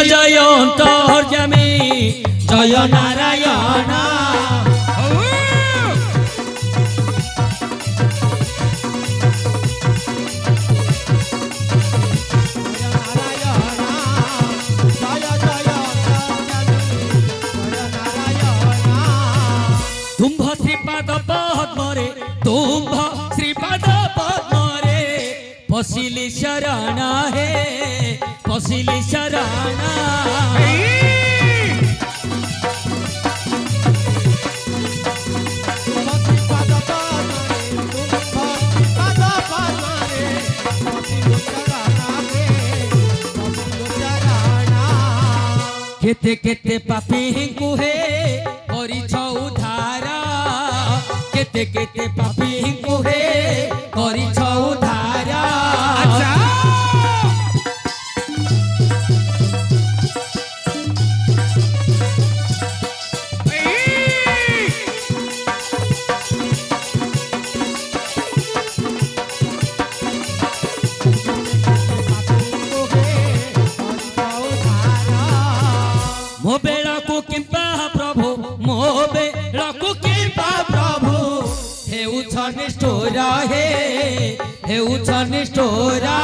जय अंतर्यामी जय नारायण तुम्भ श्रीपाद पद्मरे तुम्भ श्रीपाद पद्मरे पशिली शरण हे पशिली शरण केते केते पापी कुहे करिछ उद्धार केते केते पापी कुहे करिछ उद्धार मो बेड़ा को किंपा प्रभु मो बेड़ा को किंपा प्रभु हे निष्ठुरा हे निष्ठुरा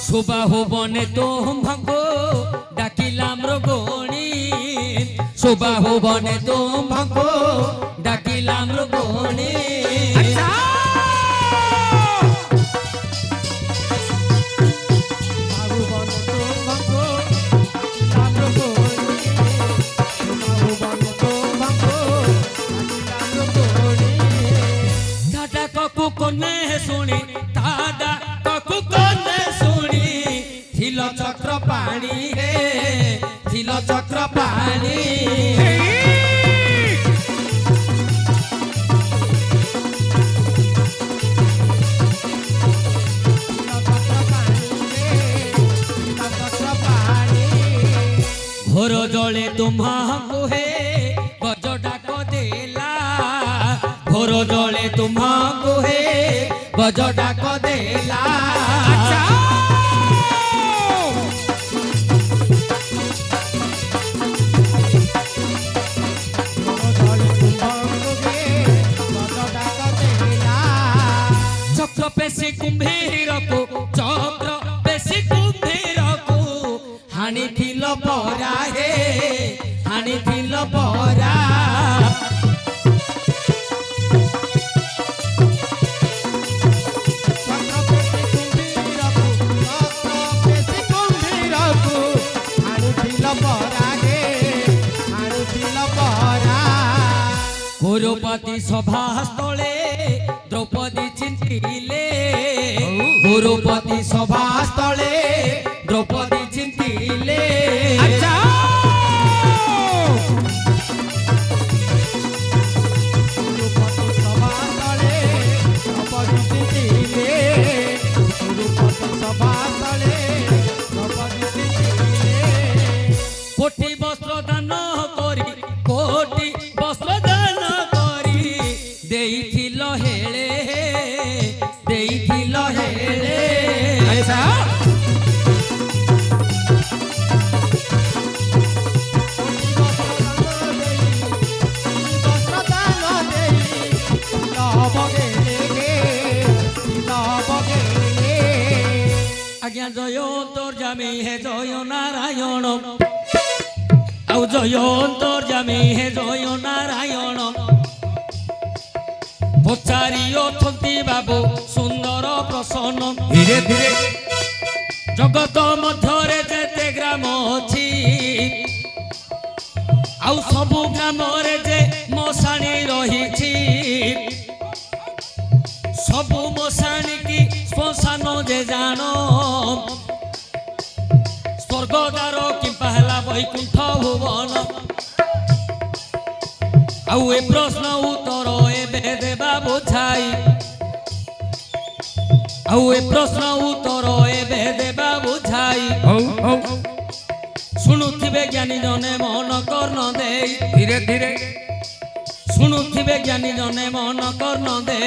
सुबाहु बने तुम भंगो डाकिला मृगोणी सुबाहु बने तुम भंगो डाकिला मृगोणी दादा ककु कोने सुनी दादा ककु कोने सुनी थिल चक्र पानी हे थिल चक्र पानी घोर जले तुम्हाको हे गज डाक देला घोर जले तुम्हाको हे गज डाक देला चक्र पेशी कुंभीर को चक्र पेशी कुंभीर को हानि थिल परा हे हानि थिल परा गुरुपति सभा स्थले द्रौपदी चिंतिले गुरुपति सभा स्थले द्रौपदी चिंतिले कोटि वस्त्र दान करी कोटि वस्त्र दान करी देइथिल हेले देइथिल हेले अच्छा आज्ञा जय अंतर्यामी हे जय नारायण आउ जय अंतर्यामी हे जय नारायण पचारि अछंती बाबू सुंदर प्रसन्न धीरे धीरे जगत मध्यरे जेते ग्राम अछि आउ सबु ग्राम रे जे मशाणी रहिछि सबु मशाणी की श्मशान जे जानो स्वर्गद्वार कि पहला वैकुंठ भुवन आउ ए प्रश्न उत्तर एबे देबा बुझाई आउ ए प्रश्न उत्तर एबे देबा बुझाई शुणुथिबे ज्ञानी जने मन कर्ण दे धीरे धीरे शुणुथिबे ज्ञानी जने मन कर्ण दे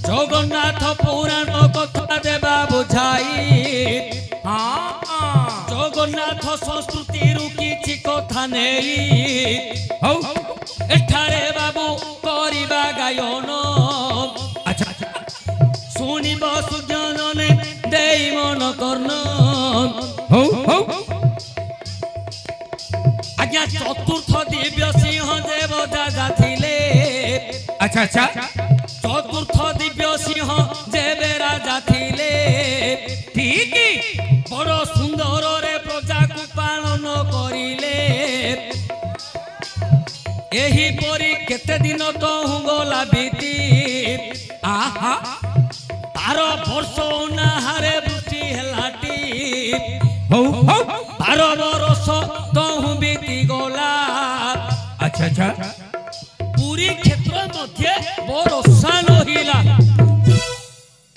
जगन्नाथ पुराण कथा देवा बुझाई जगन्नाथ संस्कृति किछि कथा नेई एठारे बाबू करिबा गायन अच्छा शुणिब सुजनने देई मन कर्ण आज्ञा चतुर्थ दिव्य सिंह देव दादा थिले अच्छा अच्छा चतुर्थ दिव्य सिंह जेबे राजा थिले ठीक बड़ सुंदर रे प्रजा को पालन करिले एही परी केते दिन तो गला बीती आहा तार वर्ष नाहारे वृष्टि हेलाटी 12 बरस तो बीती गला अच्छा अच्छा पूरी क्षेत्र मध्य बरसा नहिला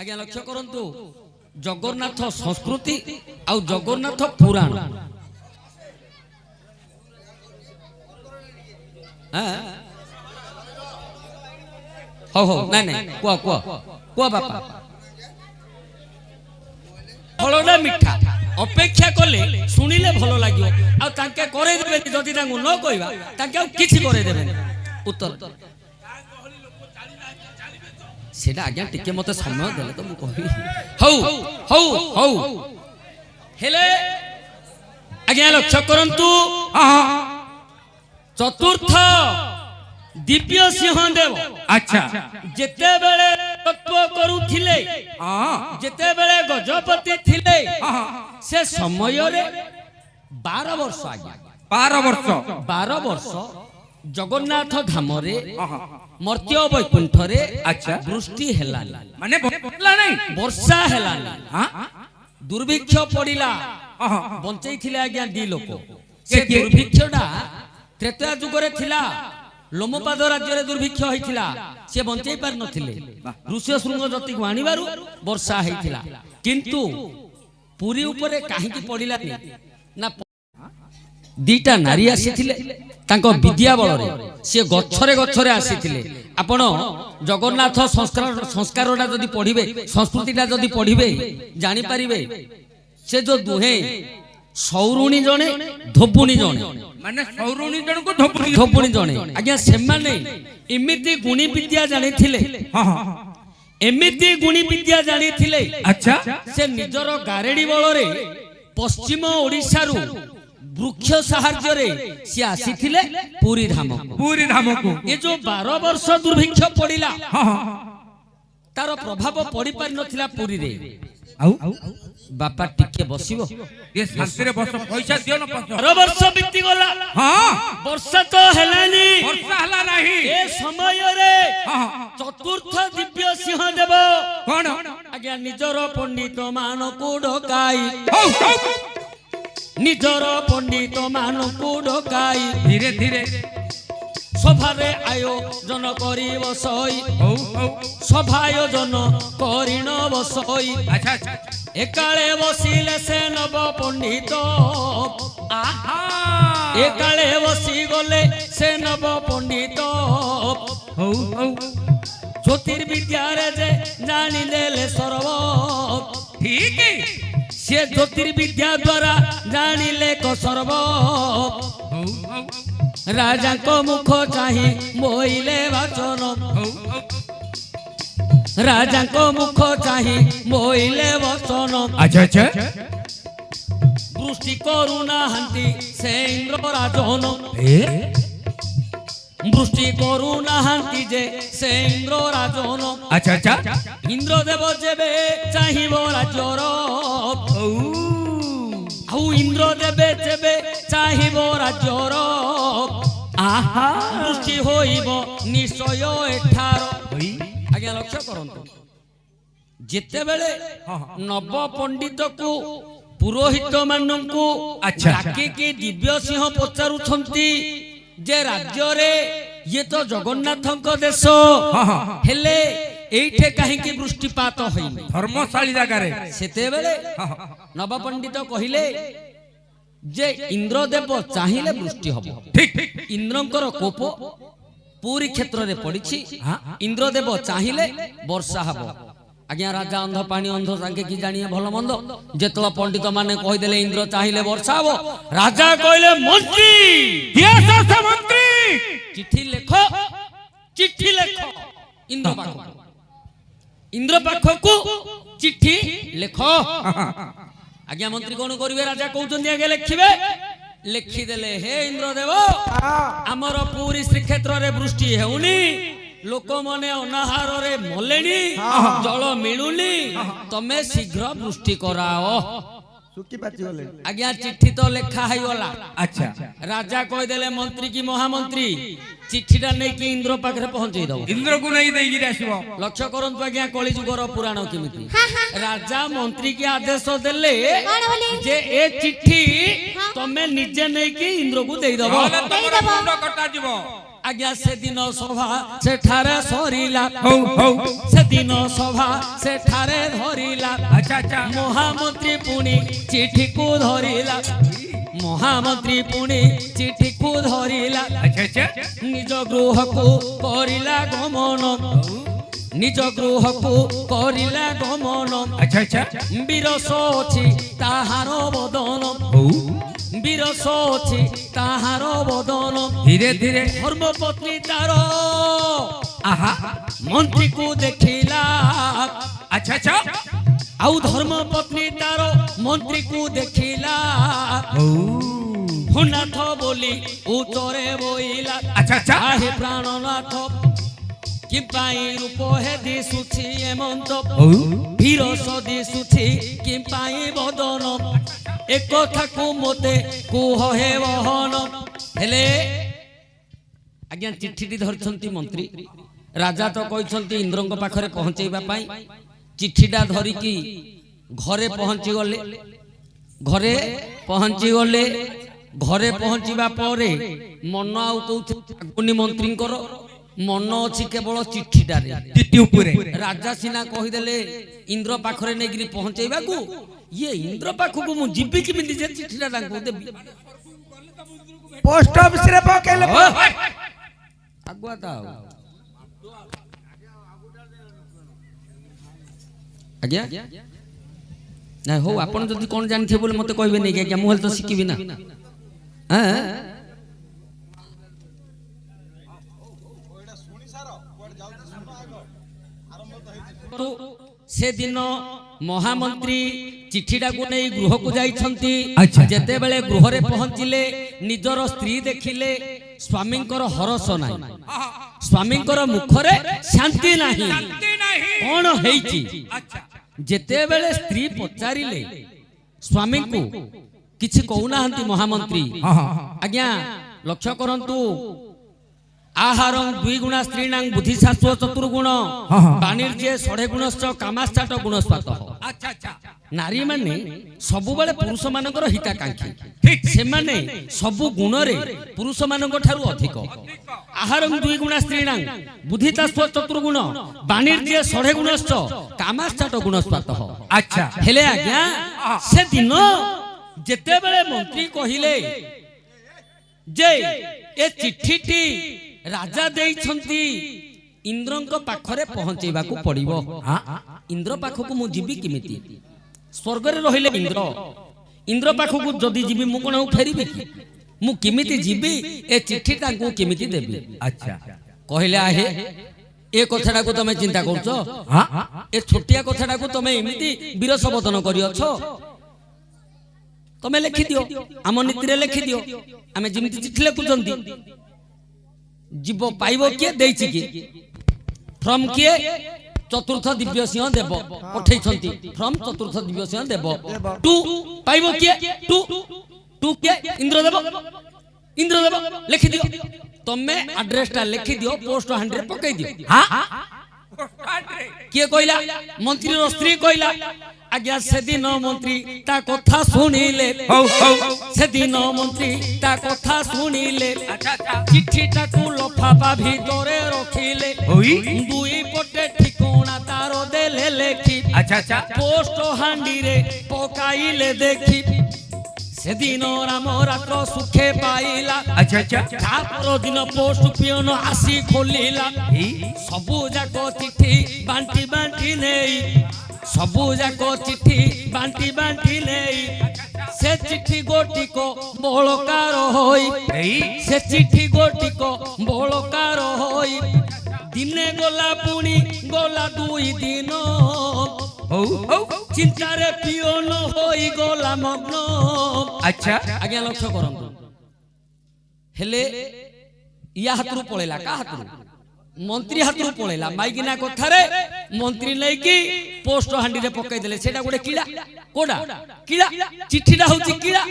आज्ञा लक्ष्य करंतु जगन्नाथ संस्कृति आउ जगन्नाथ पुराण हो ना नहीं कुआ कुआ कुआ बापा फलना मिठा अपेक्षा कले शुणिले भल लगे आ तांके करे देबे जदि तांगु न कहबा तांके आ किछि करे देबे उत्तर सेटा आज्ञा टिके मते समय देले तो मु कहि हौ हेले आज्ञा लक्ष्य करंतु चतुर्थ दिव्य सिंह देव अच्छा जेते बेले तत्व करूथिले जेते बेले गजपति थिले से समय रे 12 वर्ष आज्ञा 12 वर्ष जगन्नाथ धाम रे मर्त्य वैकुंठ रे अच्छा वृष्टि हेला माने बोला नहीं वर्षा हेला दुर्भिक्ष पड़िला बंचई थिले आज्ञा दी लोक से दुर्भिक्षडा त्रेता जुग रे थिला लोमपाद राज्य रे दुर्भिक्ष होइथिला से बंचई पार नथिले ऋषि शृंग जति को आनिबारु वर्षा हेइथिला किंतु पुरी ऊपर काहे की पड़िला ना दीटा नारी आसीथिले तांको विद्या बल रे से गछरे आसीथिले आपण जगन्नाथ संस्कारटा जदि पढिबे संस्कृतिटा जदि पढिबे जानि परिबे से जो दुहे सौरुणी जणे धोबुणी जणे माने सौरुणी जण को धोबुणी जणे आज्ञा से माने एमिति गुणी विद्या जानि थिले एमिति गुणी विद्या जानि थिले अच्छा से निजर गारेडी बल रे पश्चिम ओडिसा रु वृक्ष साहाय्य रे से आसीथिले पूरी धाम को ये जो 12 वर्ष दुर्भिक्ष पड़िला तार प्रभाव पड़ी पारि नथिला पूरी रे बापा टिके बसिबो ये शांति रे बस पैसा दियो न 12 वर्ष बीती गला वर्षा तो हेलानी वर्षा हला नहीं ए समय रे चतुर्थ दिव्य सिंह देव कोन आज्ञा निजर पंडित मान को ढकाई निजर पंडित मान को ढकाई धीरे धीरे सभारे आयोजन करी बसई सभा आयोजन करिन बसई अच्छा अच्छा एकाले बसिले से नव पंडित एकाले बसी गले से नव पंडित ज्योतिर्विद्या रे जे जानी देले सर्व ठीक से ज्योतिर्विद्या द्वारा जानिले को सर्व राजा को मुख चाही मोइले वचन राजा को मुख चाही मोइले वचन अच्छा अच्छा वृष्टि करुणा हंती से इंद्र राजन वृष्टि करुणा हंती जे से इंद्र राजन अच्छा अच्छा इंद्र देव जेबे चाहिबो राज्यर आउ इंद्र देवे जेबे चाहिबो राज्यर आहा वृष्टि होइबो निश्चय एठार आज्ञा लक्ष्य करंतु जेते बेले नव पंडित को पुरोहित माननकु अच्छा डाकी के दिव्य सिंह पचारुछंती जे राज्य रे ये तो जगन्नाथक देश हेले एठे काहे की वृष्टिपात होइनी धर्मशाली जगह रे सेते बेले नव पंडित कहिले जे इंद्रदेव चाहिए वृष्टि हम ठीक ठीक इंद्रंकर कोप पूरी क्षेत्र रे पड़ी इंद्रदेव चाहिए वर्षा हम आज्ञा राजा अंध पानी अंध सांगे कि जानिए भल मंद जेतला पंडित माने कहीदेले इंद्र चाहिए वर्षा हम राजा कहले मंत्री यस यस मंत्री चिट्ठी लेख इंद्र पाखकु चिट्ठी लेख आज्ञा मंत्री कौन करिवे राजा कहउछन्ती आगे लिखिबे लिखिदेले हे इंद्रदेव आमर पूरी श्रीक्षेत्र रे वृष्टि हेउनी लोक मने अनाहार रे मलेनी जल मिलुनी तमे शीघ्र वृष्टि कराओ सुकी पाची गले आज्ञा चिट्ठी तो लेखा है गला अच्छा राजा कहीदेले मंत्री की महामंत्री चिट्ठीटा नहीं कि इंद्र पाखरे पहुंचई दो इंद्र को नहीं देगी आसीबो लक्ष्य करंतु आज्ञा कली जुगर पुराण केमिति राजा मंत्री के आदेश देले जे ए चिट्ठी तमे निजे नहीं कि इंद्र को देई दबो तमरो मुंड कटा जीवो आज्ञा से दिन सभा से ठारे सरीला हो हो से दिन सभा से ठारे धरिला अच्छा अच्छा महामंत्री पुणी चिट्ठी को धरिला महामंत्री पुणी चिट्ठी को धरिला अच्छा अच्छा निज गृह को करिला गमन निज गृह को करिला गमन अच्छा अच्छा बिरस अछि ताहार बदन हो बिरस अछि ताहार बदन धीरे धीरे धर्मपत्नी तार आहा मंत्री को देखिला अच्छा अच्छा आउ धर्मपत्नी तार मंत्री को देखिला ओ भूनाथ बोली उतरे बोइला अच्छा अच्छा आहे प्राणनाथ कि पाई रूप हे दिसुछि एमंत ओ विरस दिसुछि कि पाई बदन एक कथा को मते कुह हे बहन हेले आज्ञा चिट्ठी धरछंती मंत्री राजा तो कहछंती इंद्रंक पाखरे पहुंचेबा पाई चिट्ठीटा धरिकी घरे पहुंची गले घरे पहुंची गले घरे पहुंचीबा परे मन आउ कहउनी मंत्रींकर मन अछि केवल चिट्ठीटा रे चिट्ठी ऊपर राजा सिना कहीदेले इंद्र पाखरे नेगिरी पहुंचेबा को ये इंद्र पाखकु मु जिबि किमिति जे चिट्ठीटा तांको देबी पोस्ट ऑफिस रे पकेले आगुआ ता आज्ञा ना हो आपण जदी कोन जानथे बोले मते कहबे नै आज्ञा मु हल तो सिकिबी ना हां तो से दिन महामंत्री चिठीटा को नहीं गृह को जाइछंती अच्छा। जेते बेले गृह रे पहुंचिले निजर स्त्री देखिले स्वामींकर हरस नाही स्वामींकर मुखरे शांति नाही शांति नहीं कोन हेइची अच्छा जेते बेले स्त्री पचारिले स्वामी को किछि कहउनाहंती महामंत्री हां हां आज्ञा लक्ष्य करंतु आहारं द्विगुणा स्त्रीणां बुद्धिशास्त्र चतुर्गुण वाणिज्य षडे गुणश्च कामाश्चाट गुणस्वात अच्छा अच्छा नारी माने सबु बेले पुरुष मानकर हिताकांक्षी ठीक से माने सबु गुण रे पुरुष मानक ठारू अधिक आहारं द्विगुणा स्त्रीणां बुद्धिशास्त्र चतुर्गुण वाणिज्य षडे गुणश्च कामाश्चाट गुणस्वात अच्छा हेले आज्ञा से दिन जेते बेले मंत्री कहिले जे ए चिट्ठीटी राजा देइछंती इंद्रंक पाखरे पहुंचेबा को पड़िबो इंद्र पाखकु मु जीबी किमिति स्वर्ग रे रहिले इंद्र इंद्र पाखकु जदी जीबी मु कोन फेरिबे कि मु किमिति जीबी ए चिट्ठीटा को किमिति देबी अच्छा कहिले आहे ए कथाटा को तमे चिंता करछो ए छोटिया कथाटा को तमे एमिति विरस बदन करियछो तमे लिखि दियो आम नीति रे लिखि दियो आमे जिमिति चिट्ठी लिखुचंती जीव पाइबो किए देइछि कि फ्रॉम किए चतुर्थ दिव्य सिंह देव पठैछंती फ्रॉम चतुर्थ दिव्य सिंह देव टू पाइबो किए टू किए इंद्रदेव लिखि दियो तमे एड्रेसटा लिखि दियो पोस्ट हैंड रे पकई दियो किए कहला मंत्री रो स्त्री कहला आज्ञा से दिन मंत्री ता कथा सुनिले से दिन मंत्री ता कथा सुनिले चिट्ठीटा को लफाफा भितरे रखिले दुई पटे ठिकाना तार देले लेखि अच्छा अच्छा पोस्ट हांडी रे पकाइले देखि সেদিন রাম রাত্র সুখে পাইলা আচ্ছা আচ্ছা তাপর দিন পোস্ট পিয়ন আসি খোলিলা সবু যাক চিঠি বান্টি বান্টি নেই সবু যাক চিঠি বান্টি বান্টি নেই সে চিঠি গোটিক বলকার হই সে চিঠি গোটিক বলকার হই দিনে গলা পুଣି গলা 2 দিন চিন্তারে পিয়ন হই গলা মগ্ন আচ্ছা আজ্ঞা লক্ষ্য করন্তু হেলে ইয়া হাতରୁ ପଳେଇଲା କା ହାତରୁ ମନ୍ତ୍ରୀ ହାତରୁ ପଳେଇଲା ମାଇକିନା କଥାରେ ମନ୍ତ୍ରୀ ନେଇକି ପୋଷ୍ଟ ହାଣ୍ଡିରେ ପକେଇ ଦେଲେ ସେଟା ଗୋଟେ କିଳା କୋଡା କିଳା ଚିଠିଟା ହଉଛି କିଳା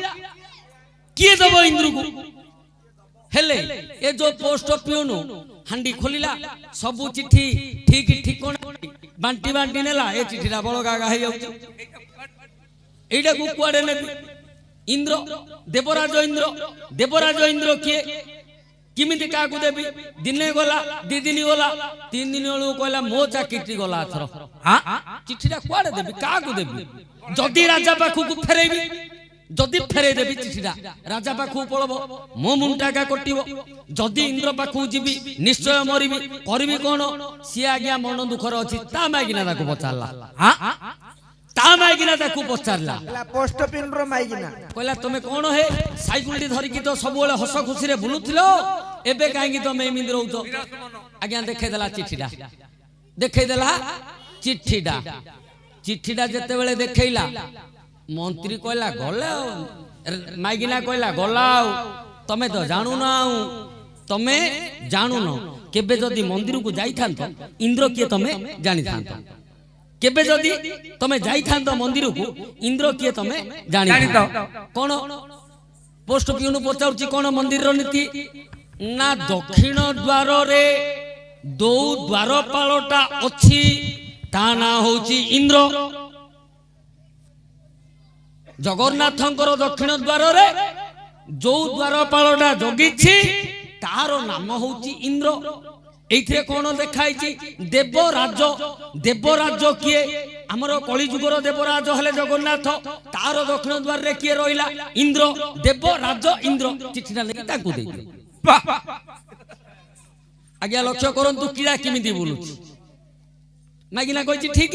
କିଏ ଦବ ଇନ୍ଦ୍ରକୁ ହେଲେ ଏ ଯୋ ପୋଷ୍ଟ ପିଉନୁ ହାଣ୍ଡି ଖୋଲିଲା ସବୁ ଚିଠି ଠିକ ଠିକଣା ବାଣ୍ଟି ବାଣ୍ଟି ନେଲା ଏ ଚିଠିଟା ବଳଗାଗା ହେଇ ଯାଉଛି এইটাକୁ କୁଆଡେ ନେବି ইন্দ্র দেবরাজ ইন্দ্র কিয়ে কিমিতি কাকু দেবি দিনে গলা 2 দিন গলা 3 দিন বেলু কইলা মো চাকরি গলা আথর চিঠিটা কুয়াড়ে দেবি কাকু দেবি যদি রাজা পাখুকু ফেরাইবি যদি ফেরাই দেবি চিঠিটা রাজা পাখু পড়ব মো মুন্টাকা কটিব যদি ইন্দ্র পাখু ଯିବି নিশ্চয় মরিবি করবি কোন সিয়া আজ্ঞা মন দুঃখর ଅଛି তা মাইকিনা তাকু পচারলা তা মাইকিনা তাকু পচারলা পোস্ট পিনর মাইকিনা কইলা তুমি কোন হে সাইকেলটি ধরিকি তো ସବୁବେଳେ হস খুশি রে বুলুছিল এবে কাইকি তুমি এমিন্দ রহুতো আজ্ঞা দেখাই দেলা চিঠিটা যেতেবেলে দেখাইলা মন্ত্রী কইলা গলা মাইকিনা কইলা গলাও তুমি তো জানু নাও তুমি জানু ন কেবে যদি মন্দিরকু যাইথান্ত ইন্দ্র কিয়ে তুমি জানি থান্ত কেবে যদি তুমি যাইথান্ত মন্দিরকু ইন্দ্র কিয়ে তুমি জানি কোন পোস্ট পিউন পচাউছি কোন মন্দিরর নীতি না দক্ষিণ দ্বারে দৌ দ্বারপালটা অছি তা না হଉଛି ইন্দ্র জগন্নাথঙ্কর দক্ষিণ দ্বারে যৌ দ্বারপালটা জগিছি তার নাম হଉଛି ইন্দ্র এইথিরে কোন দেখাইছি দেবরাজ কিয়ে আমার কলিযুগর দেবরাজ হলে জগন্নাথ তার দক্ষিণ দ্বারে কিয়ে রইলা ইন্দ্র দেবরাজ ইন্দ্র চিঠিটা লেখি তাকে দেই আজ্ঞা লক্ষ্য করন্তু কিরা কিমিতি বলুছি মাগিনা কইছি ঠিক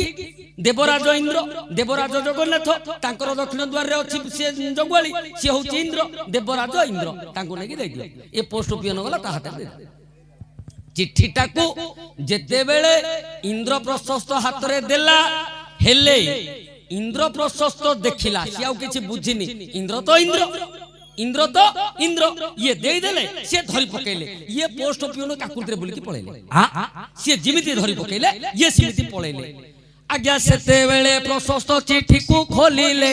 দেবরাজ ইন্দ্র দেবরাজ জগন্নাথ তাঙ্কর দক্ষিণ দ্বারে অছি সে জগুয়ালি সে হচ্ছে ইন্দ্র দেবরাজ ইন্দ্র তাঙ্কু নেকি দেই দিও এ পোস্ট পিয়ন গলা তা হাতে দে চিঠিটাকু যেতেবেলে ইন্দ্র প্রশস্ত হাতরে দেলা হেলে ইন্দ্র প্রশস্ত দেখিলা সে আউ কিছু বুঝিনি ইন্দ্র তো ইন্দ্র ইয়ে দেই দেলে সে ধরি পকাইলে ইয়ে পোস্ট পিয়ন কাকুলরে বলিকি পড়াইলে সে জিমিতি ধরি পকাইলে ইয়ে সিমিতি পড়াইলে আজ্ঞা সেতেবেলে প্রশস্ত চিঠিকু খোলিলে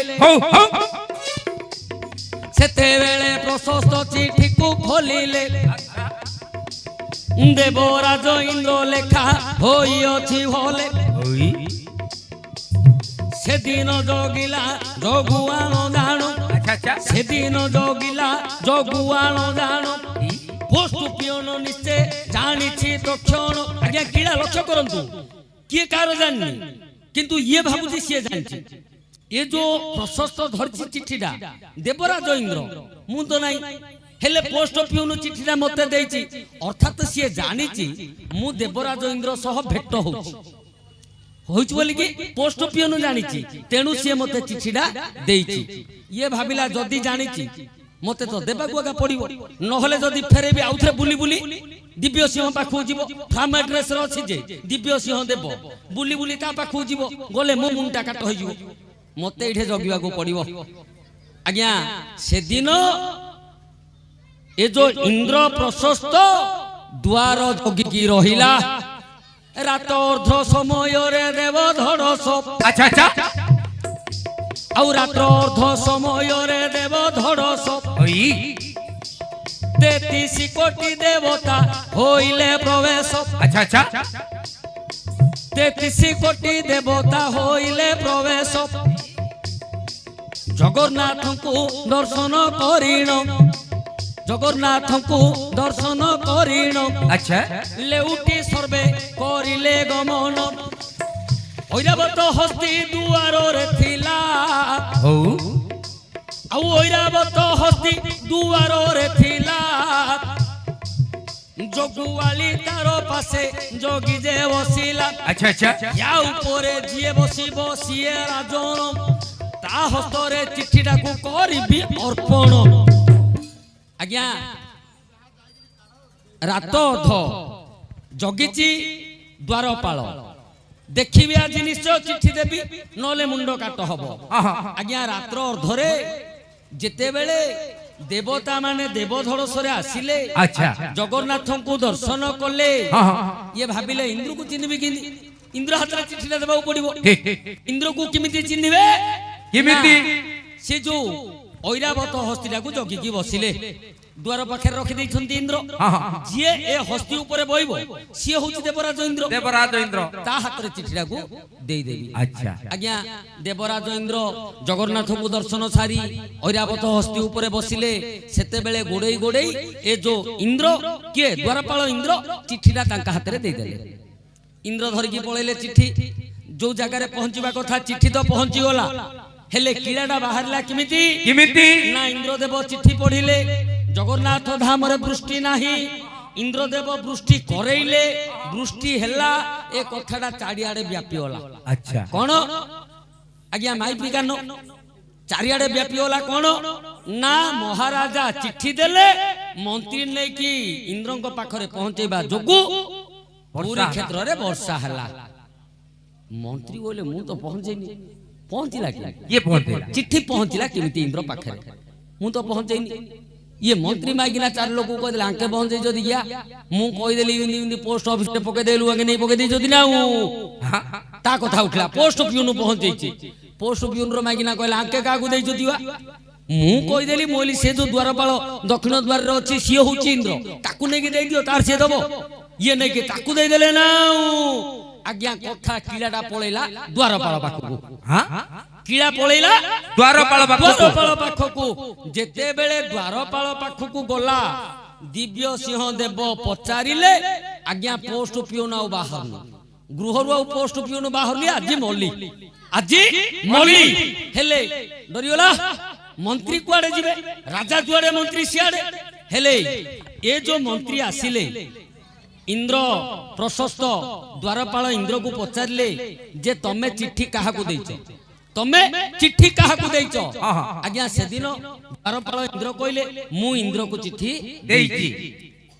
সেতেবেলে প্রশস্ত চিঠিকু খোলিলে দেবরাজ ইন্দ্র লেখা হইଅছি ভলে সেদিন জগিলা জগুয়াণ জানো সেদিন জগিলা জগুয়াণ জানো পোস্ট পিয়ন নিশ্চয় জানিছি তক্ষণ আজ্ঞা কিড়া লক্ষ্য করন্তু কিয়ে কার জানি কিন্তু ইয়ে ভাবুছি সে জানিছি এ যে প্রশস্ত ধরছি চিঠিটা দেবরাজ ইন্দ্র মু তো নাই হেলে পোস্ট পিয়ন চিঠিটা মতে দেইছি অর্থাৎ সে জানিছি মু দেবরাজ ইন্দ্র সহ ভেট হউছি হইছ বলি কি পোস্ট পিয়ন জানিছি তেণু সে মতে চিঠিটা দেইছি ইয়ে ভাবিলা যদি জানিছি মতে তো দেবাকু আগা পড়িব নহলে যদি ফেরেবি আউথরে বুলি বুলি দিব্য সিংহ পাখু যাব ফার্ম অ্যাড্রেস রে আছে যে দিব্য সিংহ দেব বুলি বুলি তা পাখু যাব গলে মো মুন্টা কাট হই যাব মতে এঠে জগিবাকু পড়িব আজ্ঞা সেদিন এ যে ইন্দ্র প্রশস্ত দ্বার জগিকি রহিলা রাত অর্ধ সময়রে দেব ধড়স আচ্ছা আচ্ছা আউ রাত অর্ধ সময়রে দেব ধড়স 33 কোটি দেবতা হইলে প্রবেশ আচ্ছা আচ্ছা 33 কোটি দেবতা হইলে প্রবেশ জগন্নাথଙ୍କୁ দর্শন করিণ জগন্নাথଙ୍କୁ দর্শন করিণ আচ্ছা লেউটি সর্বে করিলে গমন ঐরাবত হস্তি দুয়ারে থিলা ଆଉ ଐରାବତ ହସ୍ତି ଦୁଆରରେ ଥିଲା ଜଗୁଆଳି ତାର ପାଶେ ଜଗି ଯେ ବସିଲା अच्छा अच्छा ୟା ଉପରେ ଯିଏ ବସିବ ସିଏ ରାଜନ ତା ହସ୍ତରେ ଚିଠିଟାକୁ କରିବି ଅର୍ପଣ ଆଜ୍ଞା ରାତ ଅଧ ଜଗିଛି ଦ୍ୱାରପାଳ ଦେଖିବି ଆଜି ନିଶ୍ଚୟ ଚିଠି ଦେବି ନହେଲେ ମୁଣ୍ଡ କାଟ ହବ ଆଜ୍ଞା ରାତ୍ର ଅର୍ଧରେ ଯେତେବେଳେ ଦେବତା ମାନେ ଦେବଧଳସରେ ଆସିଲେ अच्छा ଜଗନ୍ନାଥଙ୍କୁ ଦର୍ଶନ କଲେ ଇଏ ଭାବିଲେ ଇନ୍ଦ୍ରକୁ ଚିହ୍ନିବି କେମିତି ଇନ୍ଦ୍ର ହାତରେ ଚିଠିଟା ଦେବାକୁ ପଡିବ ठीक ठीक ଇନ୍ଦ୍ରକୁ କେମିତି ଚିହ୍ନିବେ କେମିତି? ନା, ସେ ଯୋଉ ଐରାବତ ହସ୍ତିଟାକୁ ଜଗିକି ବସିଲେ ଦ୍ୱାର ପାଖରେ ରଖି ଦେଇଛନ୍ତି ଇନ୍ଦ୍ର ଯିଏ ଏ ହସ୍ତି ଉପରେ ବଇବ ସିଏ ହଉଛି ଦେବରାଜ ଇନ୍ଦ୍ର देवराज इंद्र ତା ହାତରେ ଚିଠିଟାକୁ ଦେଇଦେବି अच्छा ଆଜ୍ଞା ଦେବରାଜ ଇନ୍ଦ୍ର ଜଗନ୍ନାଥଙ୍କୁ ଦର୍ଶନ ସାରି ଐରାବତ ହସ୍ତି ଉପରେ ବସିଲେ ସେତେବେଳେ ଗୋଡେଇ ଗୋଡେଇ ଏ ଯୋଉ ଇନ୍ଦ୍ର କିଏ ଦ୍ୱାରପାଳ ଇନ୍ଦ୍ର ଚିଠିଟା ତାଙ୍କ ହାତରେ ଦେଇଦେଲେ ଇନ୍ଦ୍ର ଧରିକି ପଳେଇଲେ ଚିଠି ଯୋଉ ଜାଗାରେ ପହଞ୍ଚିବା କଥା ଚିଠି ତ ପହଞ୍ଚି ଗଲା ହେଲେ କିଳାଟା ବାହାରିଲା କେମିତି किमिति ନା ଇନ୍ଦ୍ରଦେବ ଚିଠି ପଢିଲେ ଜଗନ୍ନାଥ ଧାମରେ ବୃଷ୍ଟି ନାହିଁ ଇନ୍ଦ୍ରଦେବ ବୃଷ୍ଟି କରେଇଲେ ବୃଷ୍ଟି ହେଲା ଏ କଥାଟା ଚାରିଆଡେ ବ୍ୟାପିଗଲା अच्छा କଣ ଆଜ୍ଞା ମାଇପି କାନ ଚାରିଆଡେ ବ୍ୟାପିଗଲା କଣ ନା ମହାରାଜା ଚିଠି ଦେଲେ ମନ୍ତ୍ରୀ ନେଇକି ଇନ୍ଦ୍ରଙ୍କ ପାଖରେ ପହଞ୍ଚେଇବା ଯୋଗୁ ପୁରୀ କ୍ଷେତ୍ରରେ ବର୍ଷା ହେଲା ମନ୍ତ୍ରୀ କହିଲେ ମୁଁ ତ ପହଞ୍ଚେଇନି ପହଞ୍ଚିଲା କି ये पहुंचे ଚିଠି ପହଞ୍ଚିଲା କେମିତି ଇନ୍ଦ୍ର ପାଖରେ ମୁଁ ତ ପହଞ୍ଚେଇନି ଇଏ ମନ୍ତ୍ରୀ ମାଗିନା ଚାରି ଲୋକ କହିଦେଲେ ଆଙ୍କେ ପହଞ୍ଚେଇ ଯଦି ଗିଆ ମୁଁ କହିଦେଲି ଏମିତି ପୋଷ୍ଟ ଅଫିସରେ ପକେଇଦେଲୁ ଆଗେ ନେଇ ପକେଇ ଦେଇଛନ୍ତି ନା ତା କଥା ଉଠିଲା ପୋଷ୍ଟ ପିଉନ ପହଞ୍ଚେଇଛି ପୋଷ୍ଟ ପିଉନର ମାଗିନା କହିଲା ଆଙ୍କେ କାହାକୁ ଦେଇଛନ୍ତି ବା ମୁଁ କହିଦେଲି ମୁଁ କହିଲି ସେ ଯୋଉ ଦ୍ୱାରପାଳ ଦକ୍ଷିଣ ଦ୍ୱାରରେ ଅଛି ସିଏ ହଉଛି ଇନ୍ଦ୍ର ତାକୁ ନେଇକି ଦେଇଦିଅ ତାର ସିଏ ଦବ ଇଏ ନେଇକି ତାକୁ ଦେଇଦେଲେ ନା ଆଜ୍ଞା କଥା କିଳାଟା ପଳେଇଲା ଦ୍ୱାରପାଳ ପାଖକୁ କିଳା ପଳେଇଲା द्वारपाल ଦ୍ୱାରପାଳ ପାଖକୁ ଯେତେବେଳେ ଦ୍ୱାରପାଳ ପାଖକୁ ଗଲା ଦିବ୍ୟ ସିଂହ ଦେବ ପଚାରିଲେ ଆଜ୍ଞା ପୋଷ୍ଟ ପିଉନ ଆଉ ବାହାରୁନି ଗୃହରୁ ଆଉ ପୋଷ୍ଟ ପିଉନ ବାହାରୁନି ଆଜି ମଲି ହେଲେ ଡରିଗଲା ମନ୍ତ୍ରୀ କୁଆଡେ ଯିବେ ରାଜା ଯୁଆଡେ ମନ୍ତ୍ରୀ ସିଆଡେ ହେଲେ ଏ ଯୋଉ ମନ୍ତ୍ରୀ ଆସିଲେ ଇନ୍ଦ୍ର ପ୍ରଶସ୍ତ ଦ୍ୱାରପାଳ ଇନ୍ଦ୍ରକୁ ପଚାରିଲେ ଯେ ତମେ ଚିଠି କାହାକୁ ଦେଇଛ ତମେ ଚିଠି କାହାକୁ ଦେଇଛ ଆଜ୍ଞା ସେଦିନ ଦ୍ୱାରପାଳ ଇନ୍ଦ୍ର କହିଲେ ମୁଁ ଇନ୍ଦ୍ରକୁ ଚିଠି ଦେଇଛି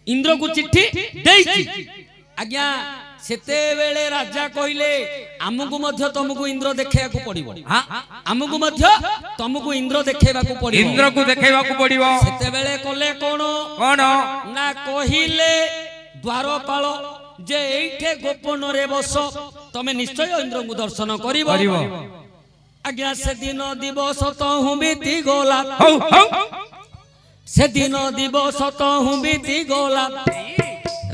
ଇନ୍ଦ୍ରକୁ ଚିଠି ଦେଇଛି ଆଜ୍ଞା ସେତେବେଳେ ରାଜା କହିଲେ ଆମକୁ ମଧ୍ୟ ତମକୁ ଇନ୍ଦ୍ର ଦେଖେଇବାକୁ ପଡିବ ଆମକୁ ମଧ୍ୟ ତମକୁ ଇନ୍ଦ୍ର ଦେଖେଇବାକୁ ପଡିବ इंद्र को देखेबाकू पड़िबो ସେତେବେଳେ କଲେ କଣ कोन ନା କହିଲେ ଦ୍ୱାରପାଳ ଯେ ଏଇଠେ ଗୋପନରେ ବସ ତମେ ନିଶ୍ଚୟ ଇନ୍ଦ୍ରଙ୍କୁ ଦର୍ଶନ କରିବ परिबो ଆଜ୍ଞା ସେଦିନ ଦିବସ ତହୁଁ ବିତି ଗଲା हौ हौ ସେଦିନ ଦିବସ ତହୁଁ ବିତି ଗଲା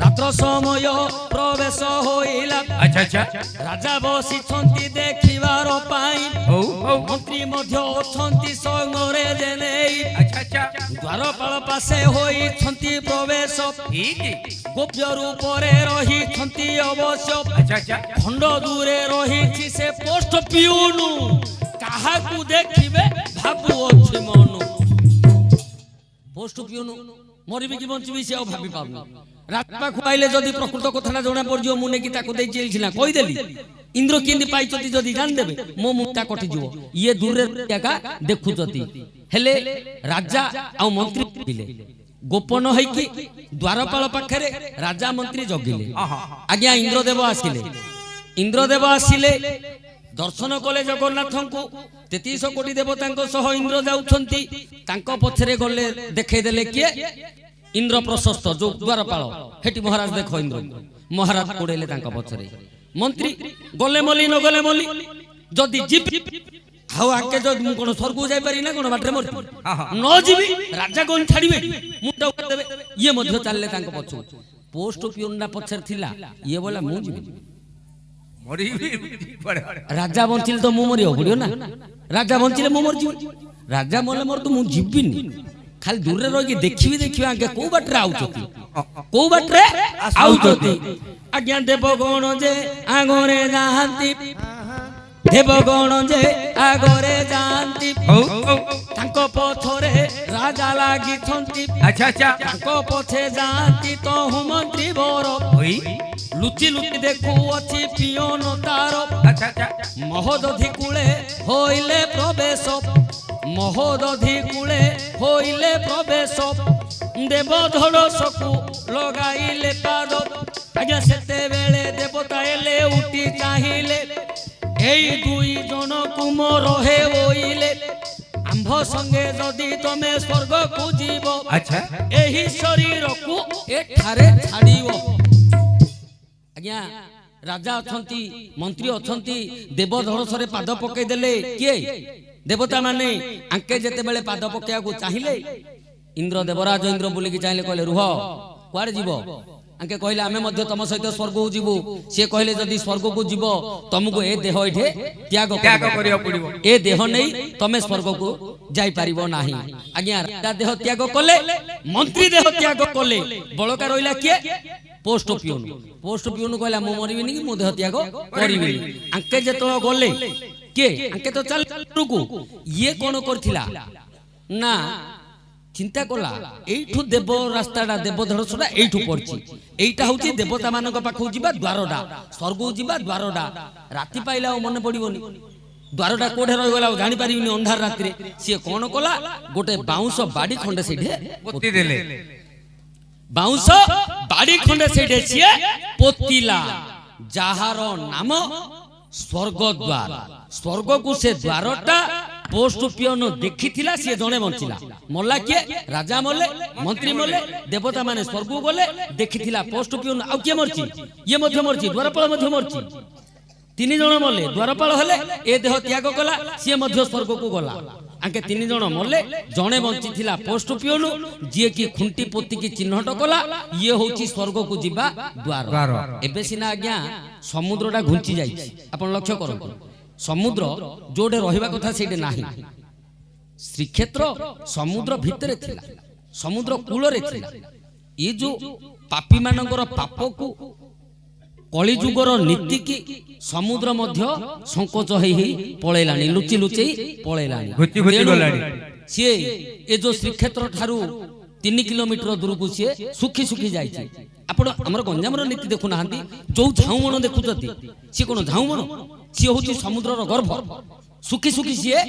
ରାତ୍ର ସମୟ ପ୍ରବେଶ ହୋଇଲା अच्छा अच्छा ରାଜା ବସିଛନ୍ତି ଦେଖିବାର ପାଇଁ हौ हौ ମନ୍ତ୍ରୀ ମଧ୍ୟ ଅଛନ୍ତି ସଙ୍ଗରେ ଯେ ନେଇ अच्छा अच्छा ଦ୍ୱାରପାଳ ପାଶେ ହୋଇଛନ୍ତି ପ୍ରବେଶ ठीक ଗୋପ୍ୟ ରୂପରେ ରହିଛନ୍ତି ଅବଶ୍ୟ अच्छा अच्छा ଖଣ୍ଡ ଦୂରେ ରହିଛି ସେ ପୋଷ୍ଟ ପିଉନୁ କାହାକୁ ଦେଖିବେ ଭାବୁଅଛି ମନୁ ପୋଷ୍ଟ ପିଉନୁ ମରିବି କି ବଞ୍ଚିବି ସେ ଆଉ ଭାବି ପାରୁନି ରାଜା ପାଖକୁ ଆଇଲେ ଯଦି ପ୍ରକୃତ କଥାଟା ଜଣା ପଡିଯିବ ମୁଁ ନେଇକି ତାକୁ ଦେଇ ଚାଲିଥିଲା କହିଦେଲି ଇନ୍ଦ୍ର କେମିତି ପାଇଛନ୍ତି ଯଦି ଜାଣିଦେବେ ମୋ ମୁକ୍ତା କଟିଯିବ ଇଏ ଦୂରରେ ଏକା ଦେଖୁଛନ୍ତି ହେଲେ ରାଜା ଆଉ ମନ୍ତ୍ରୀ ଥିଲେ ଗୋପନ ହେଇକି ଦ୍ୱାରପାଳ ପାଖରେ ରାଜା ମନ୍ତ୍ରୀ ଜଗିଲେ ଆଜ୍ଞା ଇନ୍ଦ୍ରଦେବ ଆସିଲେ ଦର୍ଶନ କଲେ ଜଗନ୍ନାଥଙ୍କୁ 33 କୋଟି ଦେବତାଙ୍କ ସହ ଇନ୍ଦ୍ର ଯାଉଛନ୍ତି ତାଙ୍କ ପଛରେ ଗଲେ ଦେଖେଇଦେଲେ କିଏ ଇନ୍ଦ୍ର ପ୍ରଶସ୍ତ ଯୋଉ ଦ୍ୱାରପାଳ ହେଟି ମହାରାଜ ଦେଖ ଇନ୍ଦ୍ର ମହାରାଜ କୋଡେଇଲେ ତାଙ୍କ ପଛରେ ମନ୍ତ୍ରୀ ଗଲେ ମଲି ନ ଗଲେ ମଲି ଯଦି ଯିବି ଆଉ ଆକେ ଯଦି ମୁଁ କୋନ ସ୍ୱର୍ଗକୁ ଯାଇ ପାରି ନା କୋନ ବାଟରେ ମରି ନ ଯିବି ରାଜା କୋନ ଛାଡ଼ିବେ ମୁଣ୍ଡ ଦେବେ ଇଏ ମଧ୍ୟ ଚାଲିଲେ ତାଙ୍କ ପଛକୁ ପୋଷ୍ଟ ପିଉନଟା ପଛରେ ଥିଲା ଇଏ ବୋଲା ମୁଁ ଯିବି मरी ରାଜା ବଞ୍ଚିଲେ ତ ମୁଁ ମରିବାକୁ ପଡିବ ନା ରାଜା ବଞ୍ଚିଲେ ମୁଁ ମରିଯିବି ରାଜା ମଲେ ମୋର ତ ମୁଁ ଯିବିନି ଖାଲି ଦୂରରେ ରହିକି ଦେଖିବି ଆଜ୍ଞା କୋଉ ବାଟରେ ଆଉଛନ୍ତି ଆଜ୍ଞା ଦେବଗଣ ଯେ ଆଗରେ ଯାଆନ୍ତି ଦେବଗଣ ଯେ ଆଗରେ ଯାଆନ୍ତି ହଉ ହଉ ତାଙ୍କ ପଛରେ ରାଜା ଲାଗିଛନ୍ତି ଆଚ୍ଛା ଆଚ୍ଛା ତାଙ୍କ ପଛେ ଯାଆନ୍ତି ତହୁ ମନ୍ତ୍ରୀ ବର ହୋଇ ଲୁଚି ଲୁଚି ଦେଖୁଅଛି ପିଅନ ତାର ଆଚ୍ଛା ଆଚ୍ଛା ମହୋଦଧି କୂଳେ ହୋଇଲେ ପ୍ରବେଶ ମହୋଦଧି କୂଳେ ହୋଇଲେ ପ୍ରବେଶ ଦେବ ଧଡ଼ସକୁ ଲଗାଇଲେ ପାଦ ଆଜ୍ଞା ସେତେବେଳେ ଦେବତା ଏଲେ ଉଠି ଚାହିଁଲେ ଏଇ ଦୁଇ ଜଣକୁ ମୋର ହେଉଇଲେ ଆମ୍ଭ ସଙ୍ଗେ ଯଦି ତମେ ସ୍ୱର୍ଗକୁ ଯିବ ଆଚ୍ଛା ଏହି ଶରୀରକୁ ଏଠାରେ ଛାଡ଼ିବ ଆଜ୍ଞା ରାଜା ଅଛନ୍ତି ମନ୍ତ୍ରୀ ଅଛନ୍ତି ଦେବ ଧଡ଼ସରେ ପାଦ ପକେଇ ଦେଲେ କିଏ ଦେବତା ମାନେ ଆଙ୍କେ ଯେତେବେଳେ ପାଦ ପକେଇବାକୁ ଚାହିଁଲେ ଇନ୍ଦ୍ର ଦେବରାଜ ଇନ୍ଦ୍ର ବୁଲିକି ଚାହିଁଲେ କହିଲେ ରୁହ କୁଆଡେ ଯିବ ଆଙ୍କେ କହିଲେ ଆମେ ମଧ୍ୟ ତମ ସହିତ ସ୍ୱର୍ଗକୁ ଯିବୁ ସିଏ କହିଲେ ଯଦି ସ୍ୱର୍ଗକୁ ଯିବ ତମକୁ ଏ ଦେହ ଏଠି ତ୍ୟାଗ କରିବାକୁ ପଡିବ ଏ ଦେହ ନେଇ ତମେ ସ୍ୱର୍ଗକୁ ଯାଇପାରିବ ନାହିଁ ଆଜ୍ଞା ରାଜା ଦେହ ତ୍ୟାଗ କଲେ ମନ୍ତ୍ରୀ ଦେହ ତ୍ୟାଗ କଲେ ବଳକା ରହିଲା କିଏ ପୋଷ୍ଟ ପିଅନ କହିଲା ମୁଁ ମରିବିନି କି ମୁଁ ଦେହ ତ୍ୟାଗ କରିବିନି ଆଙ୍କେ ଯେତେବେଳେ ଗଲେ କିଏ ଆଙ୍କେ ତ ଚାଲକୁ ଇଏ କଣ କରିଥିଲା ନା ଚିନ୍ତା କଲା ଏଇଠୁ ଦେବ ରାସ୍ତାଟା ଦେବ ଧଡ଼ସଟା ଏଇଠୁ ପଡିଛି ଏଇଟା ହଉଛି ଦେବତା ମାନଙ୍କ ପାଖକୁ ଯିବା ଦ୍ୱାରଟା ସ୍ୱର୍ଗକୁ ଯିବା ଦ୍ୱାରଟା ରାତି ପାଇଲା ଆଉ ମନେ ପଡିବନି ଦ୍ୱାରଟା କୋଉଠି ରହିଗଲା ଆଉ ଜାଣିପାରିବିନି ଅନ୍ଧାର ରାତିରେ ସିଏ କଣ କଲା ଗୋଟେ ବାଉଁଶ ବାଡି ଖଣ୍ଡେ ସେଇଠି ପୋତି ଦେଲେ ବାଉଁଶ ବାଡି ଖଣ୍ଡେ ସେଇଠି ସିଏ ପୋତିଲା ଯାହାର ନାମ ସ୍ୱର୍ଗଦ୍ୱାର ସ୍ୱର୍ଗକୁ ସେ ଦ୍ୱାରଟା ପୋଷ୍ଟ ପିଅନ ଦେଖିଥିଲା ସିଏ ଜଣେ ବଞ୍ଚିଲା ମଲା କିଏ ରାଜା ମଲେ ମନ୍ତ୍ରୀ ମଲେ ଦେବତା ମାନେ ସ୍ୱର୍ଗକୁ ଗଲେ ଦେଖିଥିଲା ପୋଷ୍ଟ ପିଅନ ଆଉ କିଏ ମରିଛି ଇଏ ମଧ୍ୟ ମରିଛି ଦ୍ୱାରପାଳ ମଧ୍ୟ ମରିଛି ତିନି ଜଣ ମଲେ ଦ୍ୱାରପାଳ ହେଲେ ଏ ଦେହ ତ୍ୟାଗ କଲା ସିଏ ମଧ୍ୟ ସ୍ୱର୍ଗକୁ ଗଲା ଆଙ୍କେ ତିନି ଜଣ ମଲେ ଜଣେ ବଞ୍ଚିଥିଲା ପୋଷ୍ଟ ପିଅନ ଯିଏ କି ଖୁଣ୍ଟି ପୋତିକି ଚିହ୍ନଟ କଲା ଇଏ ହଉଛି ସ୍ୱର୍ଗକୁ ଯିବା ଦ୍ୱାର ଏବେ ସିନା ଆଜ୍ଞା ସମୁଦ୍ରଟା ଘୁଞ୍ଚି ଯାଇଛି ଆପଣ ଲକ୍ଷ୍ୟ କରନ୍ତୁ ସମୁଦ୍ର ଯୋଉଠି ରହିବା କଥା ସେଇଠି ନାହିଁ ଶ୍ରୀକ୍ଷେତ୍ର ସମୁଦ୍ର ଭିତରେ ଥିଲା ସମୁଦ୍ର କୂଳରେ ଥିଲା ଏ ଯୋଉ ପାପୀ ମାନଙ୍କର ପାପକୁ କଳିଯୁଗର ନୀତିକି ସମୁଦ୍ର ମଧ୍ୟ ସଂକୋଚ ହେଇ ହେଇ ପଳେଇଲାଣି ଲୁଚି ଲୁଚେଇ ପଳେଇଲାଣି ସିଏ ଏ ଯୋଉ ଶ୍ରୀକ୍ଷେତ୍ର ଠାରୁ 3 କିଲୋମିଟର ଦୂରକୁ ସିଏ ଶୁଖି ଶୁଖି ଯାଇଛି ଆପଣ ଆମର ଗଞ୍ଜାମର ନୀତି ଦେଖୁନାହାନ୍ତି ଯୋଉ ଝାଉଁବଣ ଦେଖୁଛନ୍ତି ସିଏ କଣ ଝାଉଁବଣ ସିଏ ହଉଛି ସମୁଦ୍ରର ଗର୍ଭ ଶୁଖି ଶୁଖି ସିଏ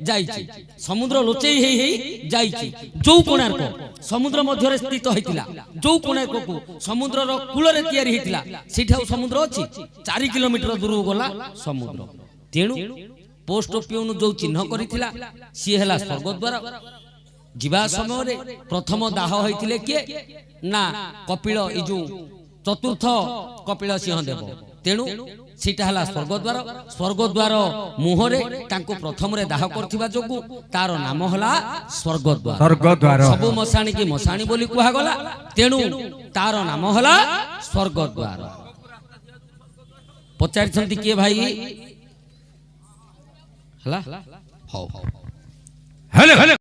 ଯାଇଛି ସମୁଦ୍ର ଲୋଚେଇ ହେଇ ହେଇ ଯାଇଛି ଯୋଉ କୋଣାର୍କ ସମୁଦ୍ର ମଧ୍ୟରେ ସ୍ଥିତ ହେଇଥିଲା ଯୋଉ କୋଣାର୍କକୁ ସମୁଦ୍ରର କୂଳରେ ତିଆରି ହେଇଥିଲା ସେଇଠି ଆଉ ସମୁଦ୍ର ଅଛି 4 କିଲୋମିଟର ଦୂରକୁ ଗଲା ସମୁଦ୍ର ତେଣୁ ପୋଷ୍ଟ ପିଅନ ଯୋଉ ଚିହ୍ନ କରିଥିଲା ସିଏ ହେଲା ସ୍ୱର୍ଗଦ୍ୱାର ଯିବା ସମୟରେ ପ୍ରଥମ ଦାହ ହେଇଥିଲେ କିଏ ନା କପିଳ ଏଇ ଯୋଉ ଚତୁର୍ଥ କପିଳ ସିଂହ ଦେବ ତେଣୁ ସେଇଟା ହେଲା ସ୍ୱର୍ଗଦ୍ୱାର ସ୍ୱର୍ଗଦ୍ୱାର ମୁହଁରେ ତାଙ୍କୁ ପ୍ରଥମରେ ଦାହ କରିଥିବା ଯୋଗୁ ତାର ନାମ ହେଲା ସ୍ୱର୍ଗଦ୍ୱାର ସବୁ ମଶାଣୀ ମଶାଣୀ ବୋଲି କୁହାଗଲା ତେଣୁ ତାର ନାମ ହେଲା ସ୍ୱର୍ଗଦ୍ୱାର ପଚାରିଛନ୍ତି କିଏ ଭାଇ ହେଲା ହଉ ହେଲେ